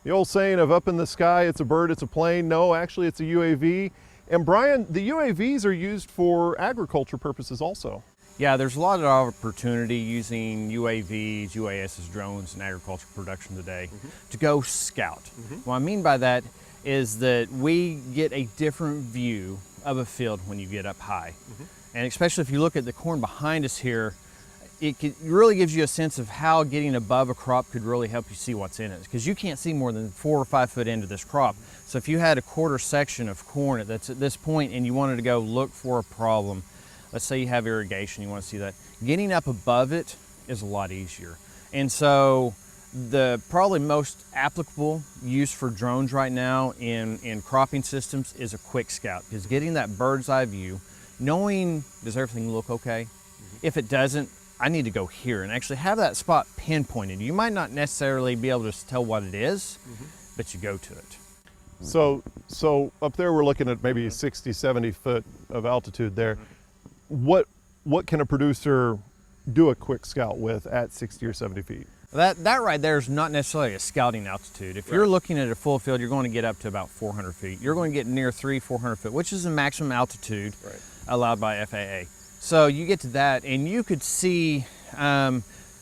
The old saying of up in the sky, it's a bird, it's a plane. No, actually it's a UAV. And Brian, the UAVs are used for agriculture purposes also. Yeah, there's a lot of opportunity using UAVs, UASs, drones in agriculture production today to go scout. What I mean by that is that we get a different view of a field when you get up high. And especially if you look at the corn behind us here, it really gives you a sense of how getting above a crop could really help you see what's in it, because you can't see more than 4 or 5 foot into this crop. So if you had a quarter section of corn that's at this point and you wanted to go look for a problem, let's say you have irrigation, you want to see that, getting up above it is a lot easier. And so the probably most applicable use for drones right now in cropping systems is a quick scout, because getting that bird's eye view, knowing does everything look okay? If it doesn't, I need to go here and actually have that spot pinpointed. You might not necessarily be able to tell what it is, but you go to it. So up there we're looking at maybe 60, 70 foot of altitude there. What can a producer do a quick scout with at 60 or 70 feet? That right there is not necessarily a scouting altitude. If you're looking at a full field, you're going to get up to about 400 feet. You're going to get near 400 feet, which is the maximum altitude allowed by FAA. So you get to that and you could see,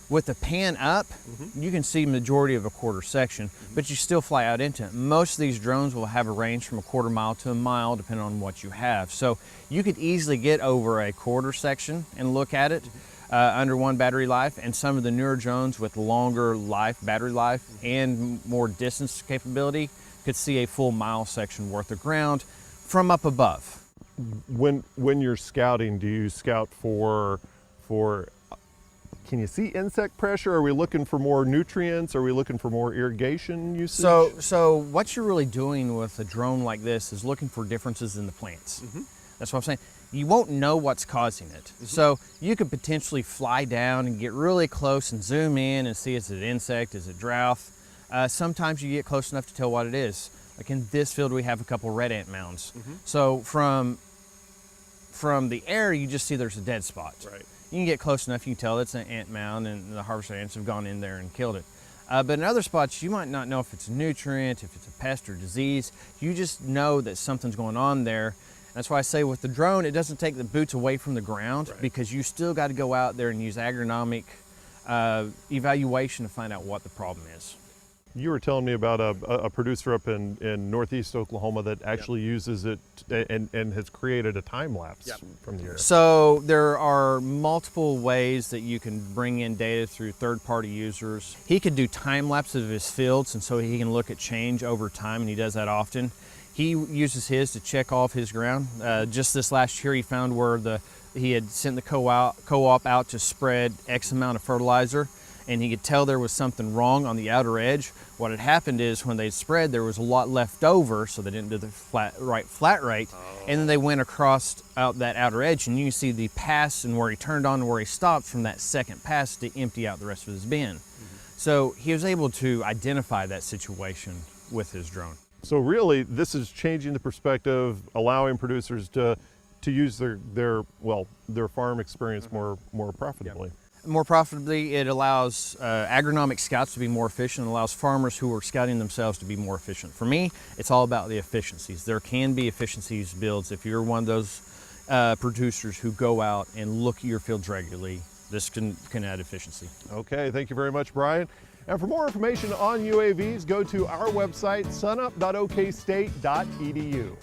with the pan up, you can see majority of a quarter section, but you still fly out into it. Most of these drones will have a range from a quarter mile to a mile, depending on what you have. So you could easily get over a quarter section and look at it under one battery life, and some of the newer drones with longer battery life and more distance capability could see a full mile section worth of ground from up above. When you're scouting, do you scout for can you see insect pressure? Are we looking for more nutrients? Are we looking for more irrigation usage? So what you're really doing with a drone like this is looking for differences in the plants. That's what I'm saying. You won't know what's causing it. So you could potentially fly down and get really close and zoom in and see, is it insect, is it drought? Sometimes you get close enough to tell what it is. Like in this field, we have a couple red ant mounds. So from the air, you just see there's a dead spot. You can get close enough, you can tell it's an ant mound and the harvester ants have gone in there and killed it. But in other spots, you might not know if it's a nutrient, if it's a pest or disease. You just know that something's going on there. That's why I say with the drone, it doesn't take the boots away from the ground, because you still got to go out there and use agronomic evaluation to find out what the problem is. You were telling me about a producer up in northeast Oklahoma that actually uses it and has created a time lapse from the air. So there are multiple ways that you can bring in data through third-party users. He could do time lapses of his fields, and so he can look at change over time, and he does that often. He uses his to check off his ground. Just this last year, he found where he had sent the co-op out to spread X amount of fertilizer, and he could tell there was something wrong on the outer edge. What had happened is when they spread, there was a lot left over, so they didn't do the flat rate, and then they went across out that outer edge, and you can see the pass and where he turned on and where he stopped from that second pass to empty out the rest of his bin. So he was able to identify that situation with his drone. So really, this is changing the perspective, allowing producers to use their farm experience more profitably. More profitably, it allows agronomic scouts to be more efficient, allows farmers who are scouting themselves to be more efficient. For me, it's all about the efficiencies. There can be efficiencies builds if you're one of those producers who go out and look at your fields regularly. This can add efficiency. Okay, thank you very much, Brian. And for more information on UAVs, go to our website, sunup.okstate.edu.